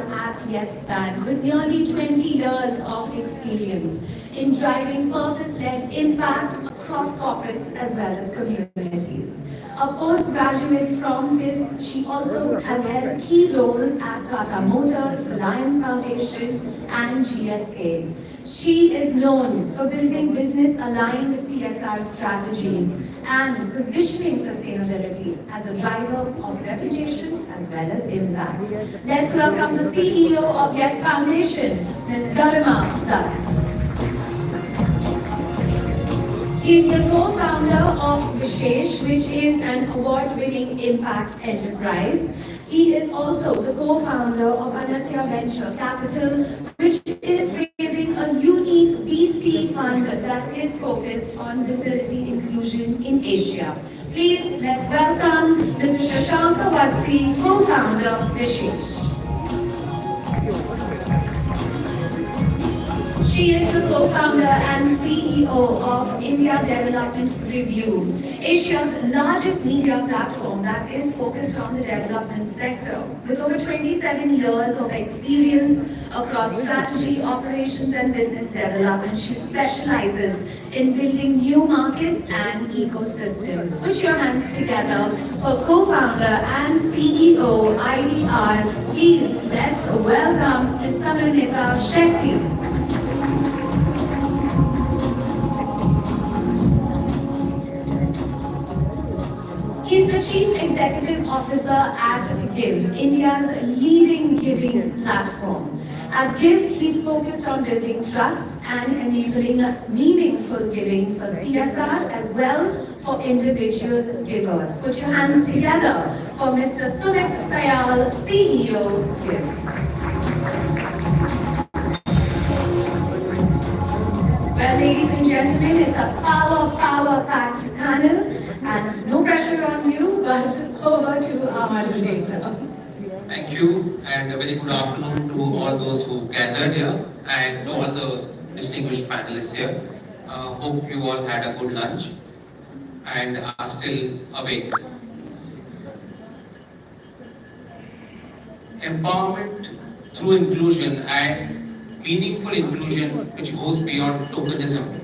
at Yes Bank with nearly 20 years of experience in driving purpose-led impact across corporates as well as communities. A postgraduate from TIS, she also has held key roles at Tata Motors, Reliance Foundation and GSK. She is known for building business-aligned CSR strategies and positioning sustainability as a driver of reputation as well as impact. Let's welcome the CEO of Yes Foundation, Ms. Garima Dutt. He is the co-founder of Vishesh, which is an award-winning impact enterprise. He is also the co-founder of Anasya Venture Capital, which is raising a unique VC fund that is focused on disability inclusion in Asia. Please let's welcome Mr. Shashank Awasthi, co-founder Vishesh. She is the co-founder and CEO of India Development Review, Asia's largest media platform that is focused on the development sector. With over 27 years of experience across strategy, operations and business development, she specializes in building new markets and ecosystems. Put your hands together for co-founder and CEO IDR. Please let's welcome Ms. Samarnita Shetty. He's the Chief Executive Officer at GIVE, India's leading giving platform. At GIVE, he's focused on building trust and enabling meaningful giving for CSR as well for individual givers. Put your hands together for Mr. Sumit Sayal, CEO, GIVE. Well, ladies and gentlemen, it's a power-packed panel. And no pressure on you, but over to our moderator. Thank you, and a very good afternoon to all those who gathered here and to all the distinguished panelists here. Hope you all had a good lunch and are still awake. Empowerment through inclusion and meaningful inclusion which goes beyond tokenism.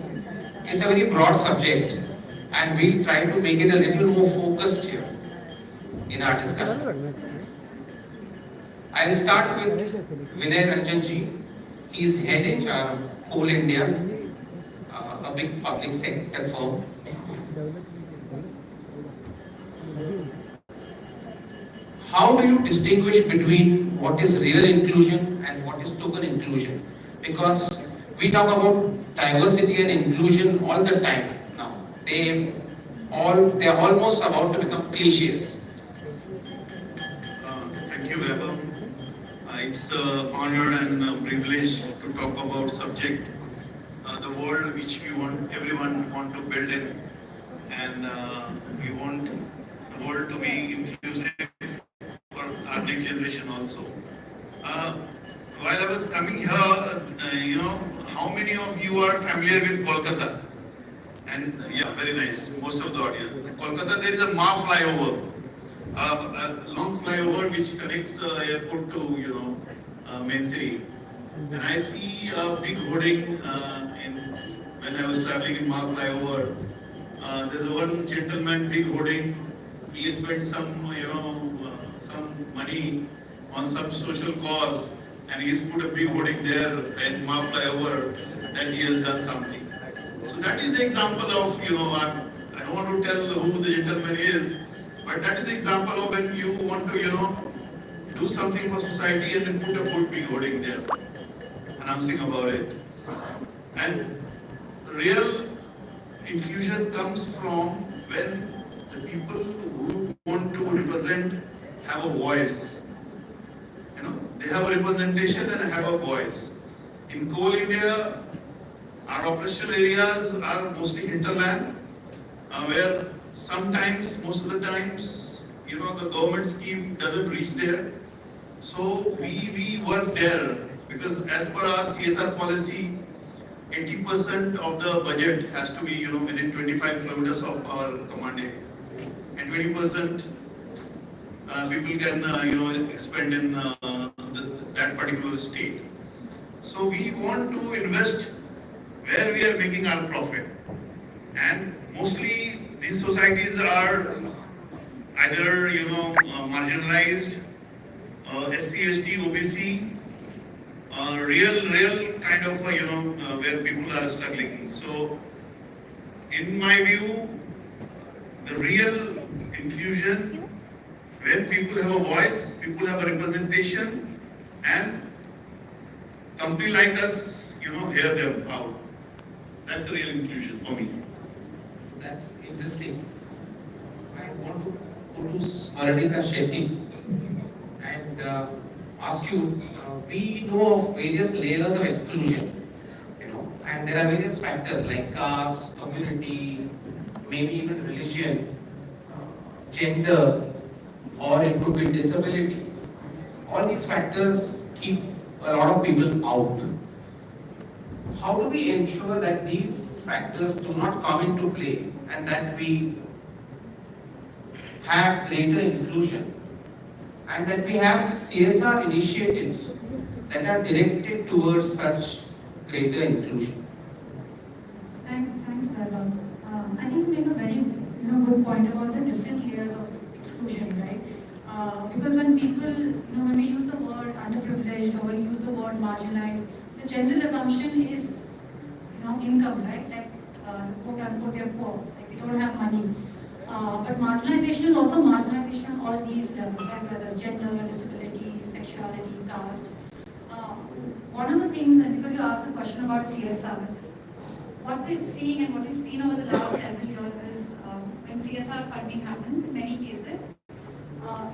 It's a very broad subject. And we try to make it a little more focused here in our discussion. I'll start with Vinay Ranjanji. He is head HR Coal India, a big public sector firm. How do you distinguish between what is real inclusion and what is token inclusion? Because we talk about diversity and inclusion all the time. They are almost about to become cliches. Thank you, Weber. It's an honor and a privilege to talk about subject, the world which we want everyone want to build in, and we want the world to be inclusive for our next generation also. While I was coming here, how many of you are familiar with Kolkata? And yeah, very nice, most of the audience. In Kolkata, there is a Ma flyover, a long flyover which connects the airport to, main city. And I see a big hoarding when I was traveling in Ma flyover. There's one gentleman, big hoarding. He spent some money on some social cause, and he's put a big hoarding there in Ma flyover that he has done something. So that is the example of, I don't want to tell who the gentleman is, but that is the example of when you want to, do something for society and then put a big hoarding there, announcing about it. And real inclusion comes from when the people who want to represent have a voice. They have a representation and have a voice. In Coal India, our operational areas are mostly hinterland, where sometimes, most of the times, the government scheme doesn't reach there. So we work there because as per our CSR policy, 80% of the budget has to be within 25 kilometers of our command area, and 20% people can expend in that particular state. So we want to invest where we are making our profit. And mostly these societies are either, marginalized, SC, ST, OBC, real kind of, where people are struggling. So, in my view, the real inclusion, when people have a voice, people have a representation, and company like us, hear them out. That's the real inclusion for me. That's interesting. I want to go to Smaranika Shetty and ask you, we know of various layers of exclusion, and there are various factors like caste, community, maybe even religion, gender, or it could be disability. All these factors keep a lot of people out. How do we ensure that these factors do not come into play and that we have greater inclusion and that we have CSR initiatives that are directed towards such greater inclusion? Thanks, Vaibhav. I think you make a very good point about the different layers of exclusion, right? Because when people, when we use the word underprivileged or we use the word marginalized, the general assumption is, income, right? Like, quote unquote, they're poor, like they don't have money. But marginalization is also marginalization of all these levels, as well as gender, disability, sexuality, caste. One of the things, and because you asked the question about CSR, what we're seeing and what we've seen over the last several years is when CSR funding happens, in many cases,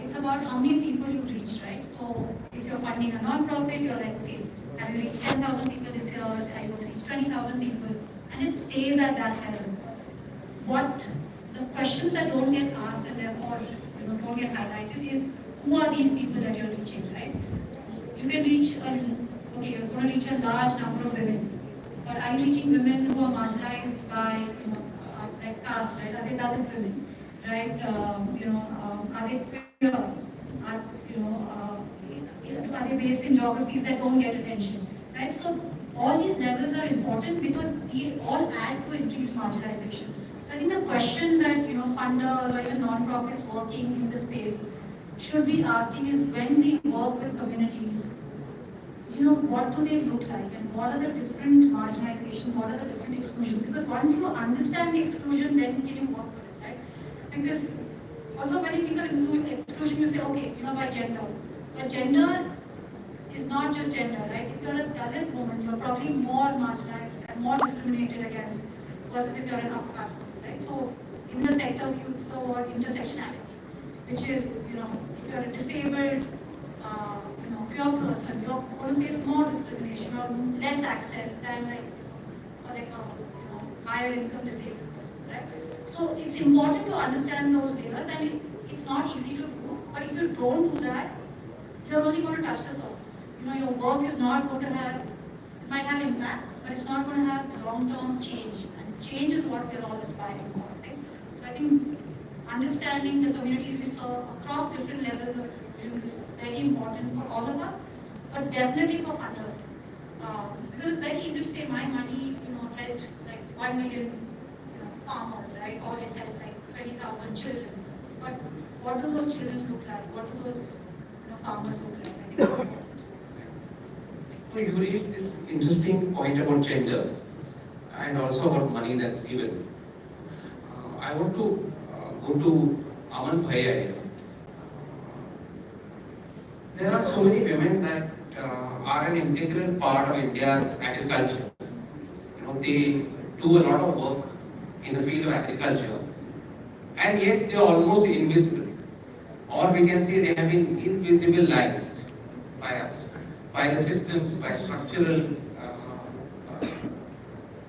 it's about how many people you reach, right? So if you're funding a non-profit, you're like, okay, have you reached 10,000 people this year? Are you going to reach 20,000 people? And it stays at that level. What the questions that don't get asked and therefore don't get highlighted is who are these people that you're reaching, right? You can reach you're going to reach a large number of women, but are you reaching women who are marginalized by like caste, right? Are they Dalit women, right? Are they queer? Are they based in geographies that don't get attention, right? So all these levels are important because they all add to increased marginalization. So I think the question that funders or even non-profits working in this space should be asking is, when we work with communities, what do they look like and what are the different marginalizations, what are the different exclusions? Because once you understand the exclusion, then can you work with it, right? Because also when you think of exclusion, you say, okay, by gender. But gender is not just gender, right? If you're a Dalit woman, you're probably more marginalized and more discriminated against versus if you're an upper caste woman, right? So in the sector, we use the word intersectionality, which is, if you're a disabled, pure person, you're going to face more discrimination or less access than like a higher income disabled person, right? So it's important to understand those layers, and it's not easy to do. But if you don't do that, you're only going to touch the surface. Your work is not going to have, it might have impact, but it's not going to have long-term change. And change is what we're all aspiring for, right? So I think understanding the communities we serve across different levels of exclusion is very important for all of us, but definitely for others. Because it's very easy to say my money, helped like 1 million farmers, right? Or it helped like 20,000 children. But what do those children look like? What do those farmers look like? I think it's important. So you raised this interesting point about gender and also about money that's given. I want to go to Aman Bhaiya. There are so many women that are an integral part of India's agriculture. They do a lot of work in the field of agriculture, and yet they are almost invisible. Or we can say they have been invisibilized by us, by the systems, by structural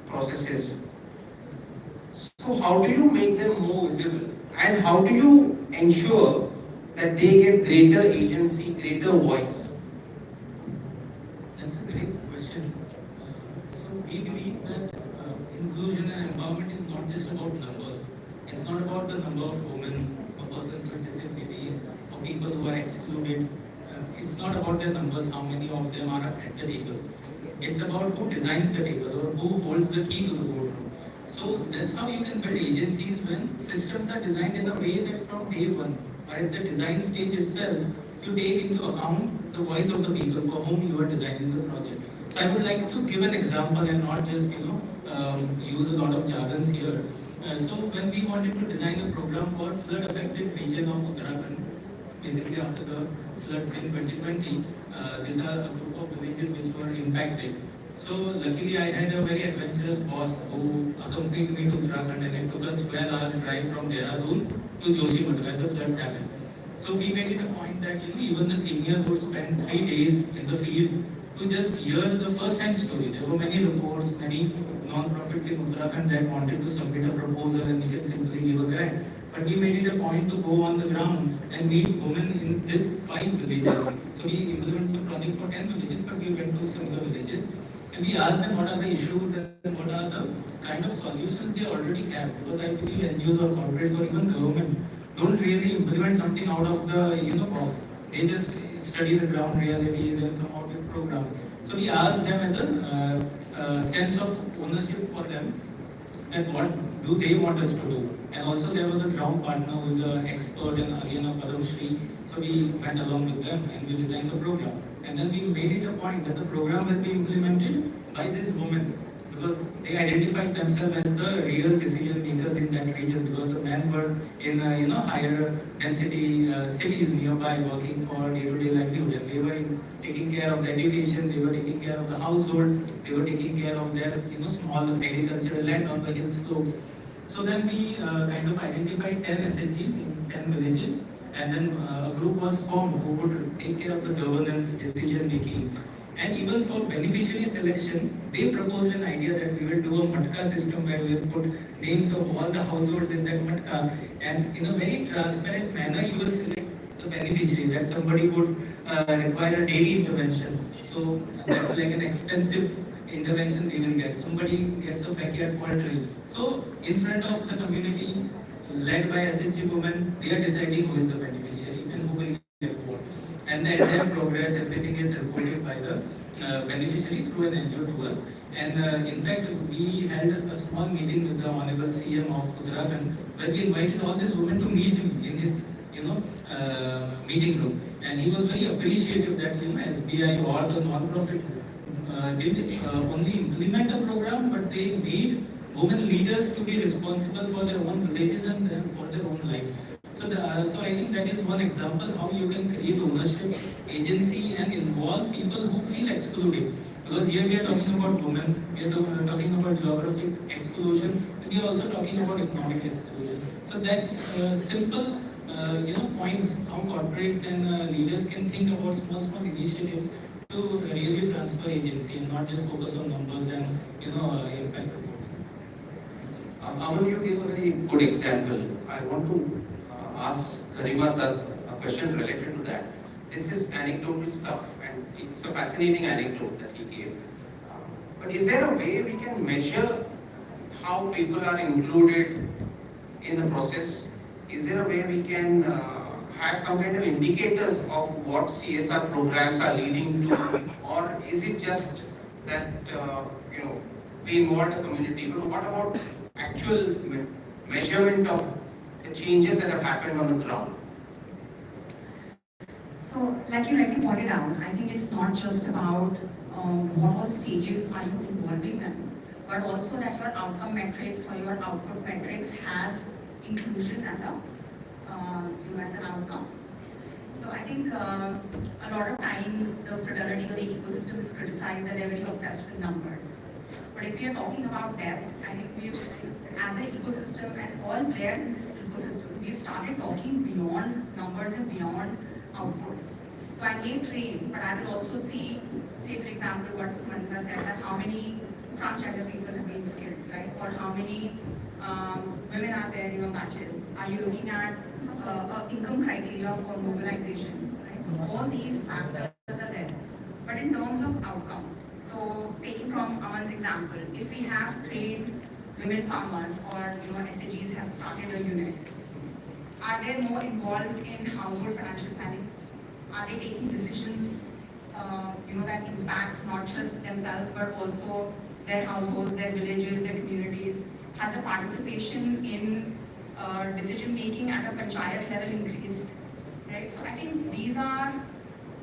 processes. So how do you make them more visible? And how do you ensure that they get greater agency, greater voice? That's a great question. So we believe that inclusion and empowerment is not just about numbers. It's not about the number of women or persons with disabilities or people who are excluded. It's it's not about their numbers, how many of them are at the table. It's about who designs the table or who holds the key to the boardroom. So that's how you can build agencies when systems are designed in a way that from day one, or at the design stage itself, you take into account the voice of the people for whom you are designing the project. So I would like to give an example and not just use a lot of jargons here. So when we wanted to design a program for flood-affected region of Uttarakhand, basically after the floods in 2020, these are a group of villages which were impacted. So luckily I had a very adventurous boss who accompanied me to Uttarakhand, and it took us 12 hours drive from Dehradun to Joshimath where the floods happened. So we made it a point that even the seniors would spend 3 days in the field to just hear the first-hand story. There were many reports, many non-profits in Uttarakhand that wanted to submit a proposal and we can simply give a grant. But we made it a point to go on the ground and meet women in these 5 villages. So we implemented the project for 10 villages, but we went to some of the villages and we asked them what are the issues and what are the kind of solutions they already have. Because I believe NGOs or corporates or even government don't really implement something out of the box. They just study the ground realities and come out with programs. So we asked them as a sense of ownership for them and what do they want us to do. And also there was a ground partner who is an expert and again a Padam Shri. So we went along with them and we designed the program. And then we made it a point that the program will be implemented by this woman because they identified themselves as the real decision makers in that region because the men were in higher density cities nearby working for day-to-day livelihood and they were taking care of the education, they were taking care of the household, they were taking care of their small agricultural land on the hill slopes. So then we kind of identified 10 SHGs in 10 villages and then a group was formed who would take care of the governance, decision making. And even for beneficiary selection, they proposed an idea that we will do a matka system where we will put names of all the households in that matka and in a very transparent manner you will select the beneficiary that somebody would require a daily intervention. So that's like an expensive intervention they will get. Somebody gets a backyard poultry. So in front of the community, led by SHG women, they are deciding who is the beneficiary and who will get what. And the entire progress, everything is reported by the beneficiary through an NGO to us. And in fact, we held a small meeting with the Honorable CM of Uttarakhand, where we invited all these women to meet him in his, meeting room. And he was very appreciative that SBI or the non-profit did only implement the program, but they made women leaders to be responsible for their own villages and for their own lives. So I think that is one example how you can create ownership, agency, and involve people who feel excluded. Because here we are talking about women, we are talking about geographic exclusion, and we are also talking about economic exclusion. So that's simple, points how corporates and leaders can think about small initiatives to really transfer agency and not just focus on numbers and impact reports. Aman, you gave a very good example. I want to ask Garima a question related to that. This is anecdotal stuff and it's a fascinating anecdote that he gave. But is there a way we can measure how people are included in the process? Is there a way we can have some kind of indicators of what CSR programs are leading to? Or is it just that, we involve the community? But what about actual measurement of the changes that have happened on the ground? So, like you rightly pointed out, I think it's not just about what all stages are you involving them, but also that your outcome metrics or your output metrics has inclusion as a as an outcome. So I think a lot of times the fraternity or the ecosystem is criticized that they're very obsessed with numbers. But if you're talking about depth, I think we've, as an ecosystem and all players in this ecosystem, we've started talking beyond numbers and beyond outputs. So I may train, but I will also see, say for example, what Sumanta said, that how many transgender people have been skilled, right? Or how many women are there in your batches? Are you looking at income criteria for mobilization, right? So all these factors are there. But in terms of outcome, so taking from Aman's example, if we have trained women farmers or SHGs have started a unit, are they more involved in household financial planning? Are they taking decisions, that impact not just themselves but also their households, their villages, their communities? Has the participation in decision making at a panchayat level increased? Right. So I think these are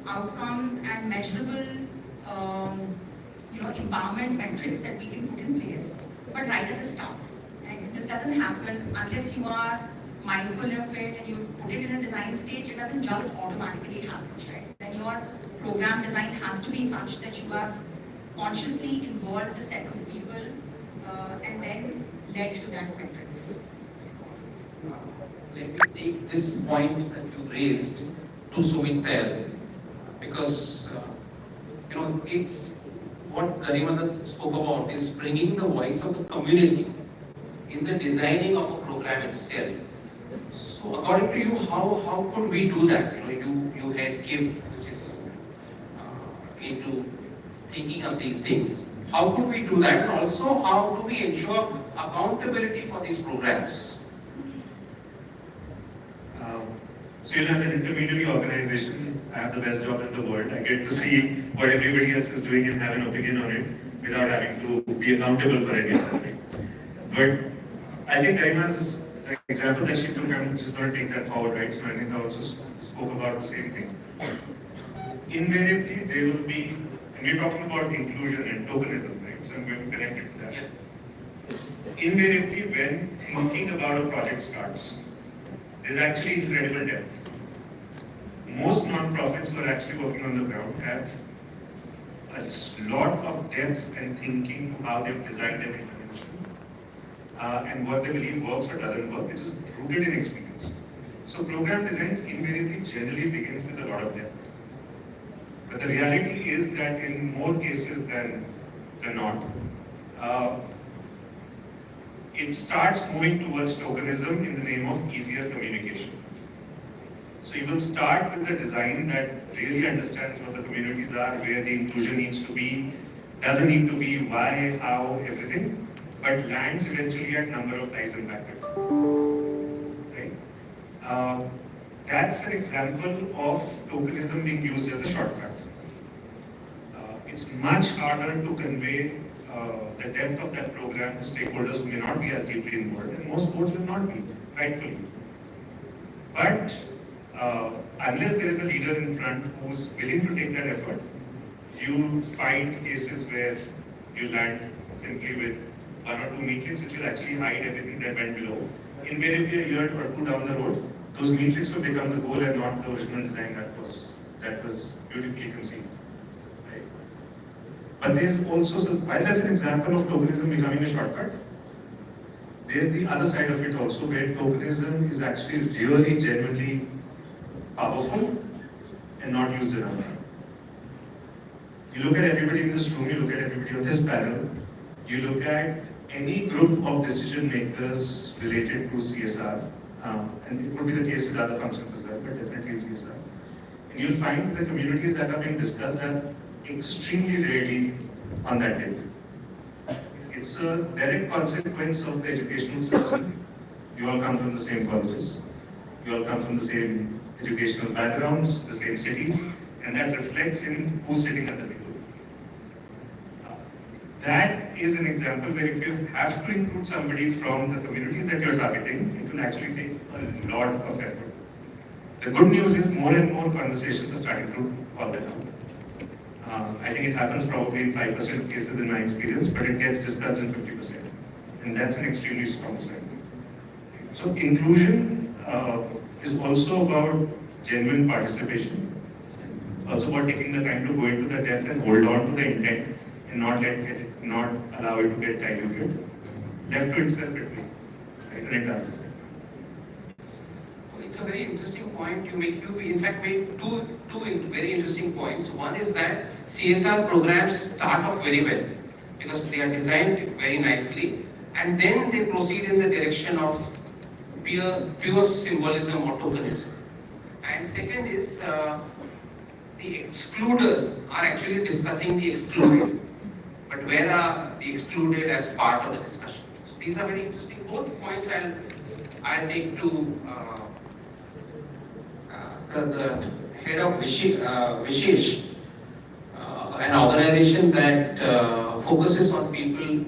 outcomes and measurable, empowerment metrics that we can put in place, but right at the start. Right? This doesn't happen unless you are mindful of it and you put it in a design stage. It doesn't just automatically happen, right? Then your program design has to be such that you have consciously involved a set of people and then led to that metrics. Let me take this point that you raised to Sumitel, because it's what Garimanda spoke about is bringing the voice of the community in the designing of a program itself. So according to you, how could we do that? You had give, which is into thinking of these things. How could we do that? And also, how do we ensure accountability for these programs? So as an intermediary organization, I have the best job in the world. I get to see what everybody else is doing and have an opinion on it without having to be accountable for any of it. But I think Garima's example that she took, I'm just going to take that forward, right? So I think I also spoke about the same thing. Invariably, there will be, and we're talking about inclusion and tokenism, right? So I'm going to connect it to that. Yeah. Invariably, when thinking about a project starts, there's actually incredible depth. Most non-profits who are actually working on the ground have a lot of depth and thinking to how they've designed their intervention and what they believe works or doesn't work. It is rooted in experience. So program design invariably generally begins with a lot of depth. But the reality is that in more cases than not, it starts moving towards tokenism in the name of easier communication. So you will start with a design that really understands what the communities are, where the inclusion needs to be, doesn't need to be, why, how, everything, but lands eventually at number of lives impacted. Right? That's an example of tokenism being used as a shortcut. It's much harder to convey the depth of that program to stakeholders who may not be as deeply involved, and most boards will not be, rightfully. But unless there is a leader in front who's willing to take that effort, you find cases where you land simply with one or two metrics which will actually hide everything that went below. Invariably, a year or two down the road, those metrics will become the goal and not the original design that was beautifully conceived. But there's also, while that's an example of tokenism becoming a shortcut, there's the other side of it also, where tokenism is actually really genuinely powerful and not used enough. You look at everybody in this room, you look at everybody on this panel, you look at any group of decision makers related to CSR, and it could be the case with other functions as well, but definitely in CSR. And you'll find the communities that are being discussed are extremely rarely on that table. It's a direct consequence of the educational system. You all come from the same colleges, you all come from the same educational backgrounds, the same cities, and that reflects in who's sitting at the table. That is an example where if you have to include somebody from the communities that you're targeting, it will actually take a lot of effort. The good news is more and more conversations are starting to call that out. I think it happens probably in 5% of cases in my experience, but it gets discussed in 50%. And that's an extremely strong sign. So inclusion is also about genuine participation. Also about taking the time to go into the depth and hold on to the intent and not allow it to get diluted. Left to itself it will. Right? And it does. It's a very interesting point you make. You in fact make two very interesting points. One is that CSR programs start off very well because they are designed very nicely, and then they proceed in the direction of pure symbolism or tokenism. And second is the excluders are actually discussing the excluded, but where are the excluded as part of the discussion? So these are very interesting. Both points I'll take to the head of Vishesh, an organization that focuses on people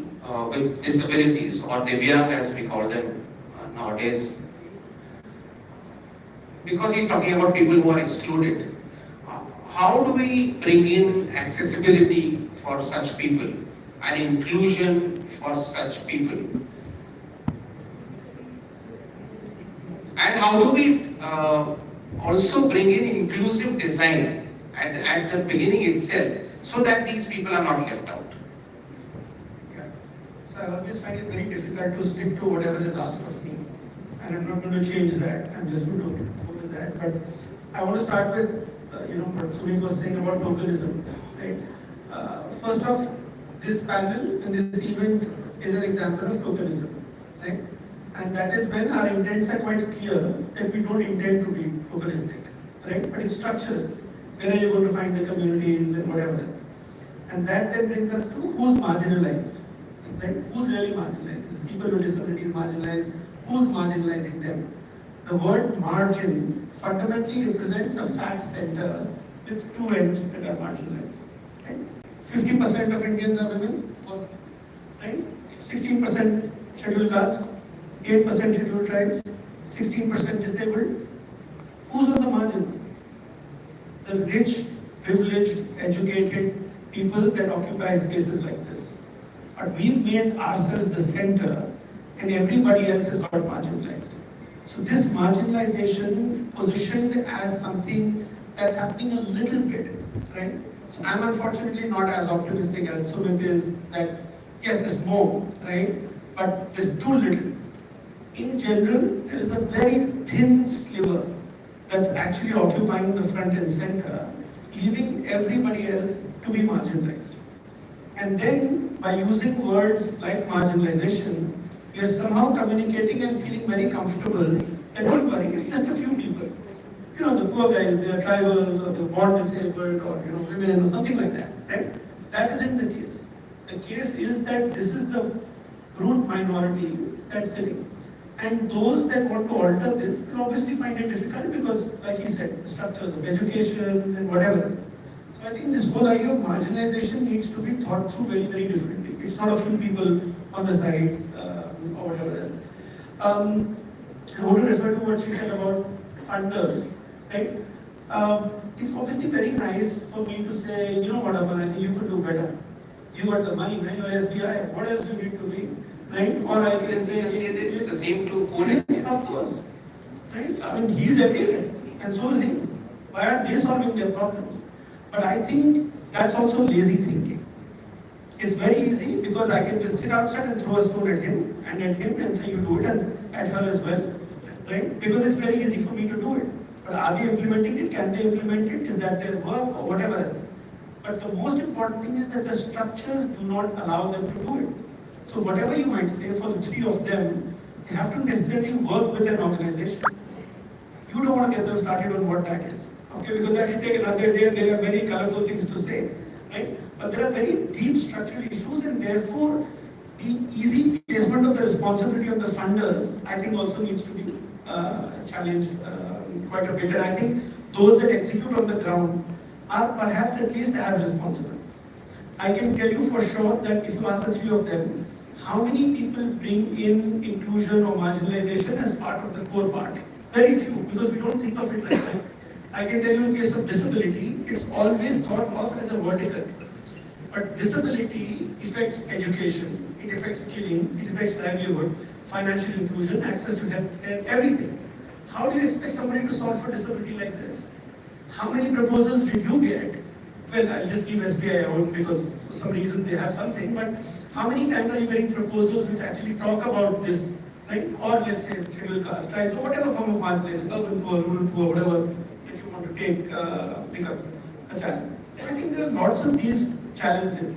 with disabilities, or Divyang as we call them nowadays. Because he's talking about people who are excluded. How do we bring in accessibility for such people and inclusion for such people? And how do we also bring in inclusive design at the beginning itself so that these people are not left out? Yeah. So I always find it very difficult to stick to whatever is asked of me. And I'm not going to change that. I'm just going to go with that. But I want to start with, what Sumit was saying about tokenism. Right? First off, this panel and this event is an example of tokenism. Right? And that is when our intents are quite clear that we don't intend to be tokenistic. Right? But it's structural. Where are you going to find the communities and whatever else? And that then brings us to who's marginalized. Right? Who's really marginalized? Is people with disabilities marginalized? Who's marginalizing them? The word margin fundamentally represents a fat center with two ends that are marginalized. Right? 50% of Indians are women, right? 16% scheduled castes, 8% scheduled tribes, 16% disabled. Who's on the margins? The rich, privileged, educated people that occupy spaces like this. But we've made ourselves the center and everybody else is not marginalized. So this marginalization positioned as something that's happening a little bit, right? So I'm unfortunately not as optimistic as Sumit is that, yes, there's more, right? But there's too little. In general, there is a very thin sliver that's actually occupying the front and center, leaving everybody else to be marginalized. And then, by using words like marginalization, we are somehow communicating and feeling very comfortable that don't worry, it's just a few people. The poor guys, they are tribals or they're born disabled or women or something like that, right? That isn't the case. The case is that this is the brute minority that's sitting. And those that want to alter this will obviously find it difficult because, like he said, the structures of education and whatever. So I think this whole idea of marginalization needs to be thought through very, very differently. It's not a few people on the sides or whatever else. I want to refer to what she said about funders, right? It's obviously very nice for me to say, you know what, Aman, I think you could do better. You got the money, man, you're SBI, what else do you need to be? Right? Or I can say, It's the same to phone. of course. Right? I mean, he's everywhere, and so is he. Why aren't they solving their problems? But I think that's also lazy thinking. It's very easy because I can just sit outside and throw a stone at him and say you do it, and at her as well. Right? Because it's very easy for me to do it. But are they implementing it? Can they implement it? Is that their work or whatever else? But the most important thing is that the structures do not allow them to do it. So whatever you might say for the three of them, they have to necessarily work with an organization. You don't want to get them started on what that is. Okay, because that will take another day and there are very colorful things to say. Right? But there are very deep structural issues and therefore the easy placement of the responsibility of the funders, I think also needs to be challenged quite a bit. And I think those that execute on the ground are perhaps at least as responsible. I can tell you for sure that if you ask the three of them, how many people bring in inclusion or marginalization as part of the core part? Very few, because we don't think of it like that. I can tell you in case of disability, it's always thought of as a vertical. But disability affects education, it affects skilling, it affects livelihood, financial inclusion, access to health care, everything. How do you expect somebody to solve for disability like this? How many proposals did you get? Well, I'll just leave SBI out because for some reason they have something, but how many times are you getting proposals which actually talk about this, right? Or let's say scheduled caste, right? So whatever form of marginalization, urban poor, rural poor, whatever that you want to take, pick up a challenge. I think there are lots of these challenges.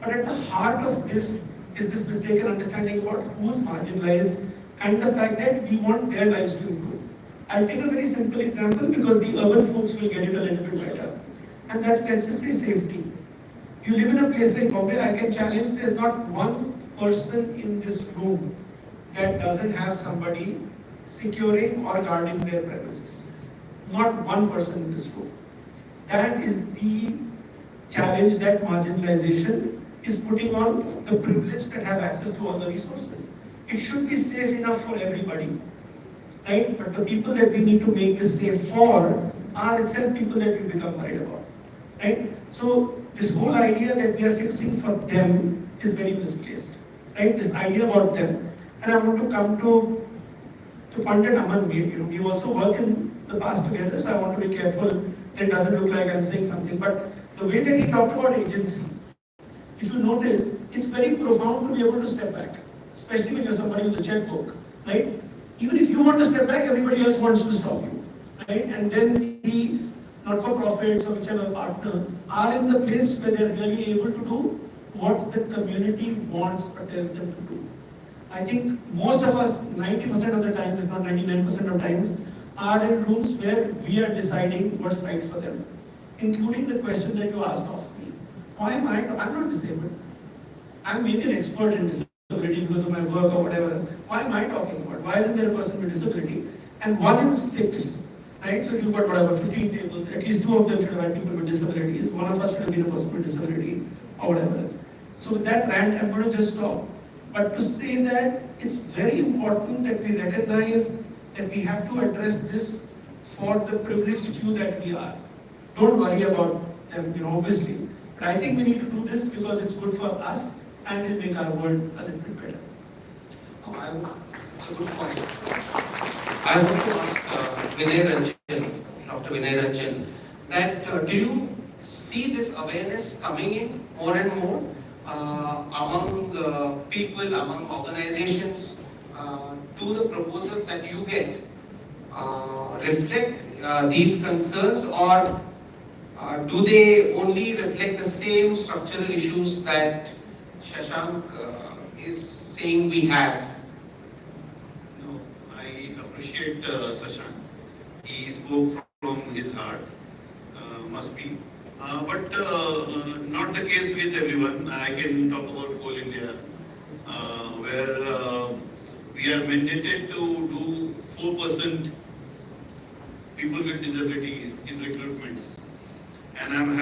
But at the heart of this is this mistaken understanding about who's marginalized and the fact that we want their lives to improve. I'll take a very simple example because the urban folks will get it a little bit better. And that's, let's just say, safety. You live in a place like Bombay, I can challenge there's not one person in this room that doesn't have somebody securing or guarding their premises. Not one person in this room. that is the challenge that marginalization is putting on the privileged that have access to all the resources. It should be safe enough for everybody, right? But the people that we need to make this safe for are itself people that we become worried about, right? So this whole idea that we are fixing for them is very misplaced, right? This idea about them. And I want to come to the point that Aman made. We also worked in the past together, so I want to be careful that it doesn't look like I'm saying something. But the way that he talked about agency, if you notice, it's very profound to be able to step back, especially when you're somebody with a checkbook, right? Even if you want to step back, everybody else wants to stop you, right? And then the not-for-profits or whichever partners are in the place where they're really able to do what the community wants or tells them to do. I think most of us, 90% of the times, if not 99% of times, are in rooms where we are deciding what's right for them, including the question that you asked of me. Why am I'm not disabled. I'm maybe an expert in disability because of my work or whatever else. Why am I talking about? Why isn't there a person with disability? And 1 in 6, right? So you've got whatever, 15 tables, at least 2 of them should have people with disabilities. 1 of us should have been a person with disability or whatever else. So with that rant, I'm going to just stop. But to say that it's very important that we recognize that we have to address this for the privileged few that we are. Don't worry about them, obviously. But I think we need to do this because it's good for us and it'll make our world a little bit better. It's a good point. I want to ask Dr. Vinay Ranjan, that do you see this awareness coming in more and more among the people, among organizations, to the proposals that you get reflect these concerns, or do they only reflect the same structural issues that Shashank is saying we have? No, I appreciate Sashank. He spoke from his heart, must be. But not the case with everyone. I can talk about Coal India, where we are mandated to do 4% people with disability in recruitments. And I'm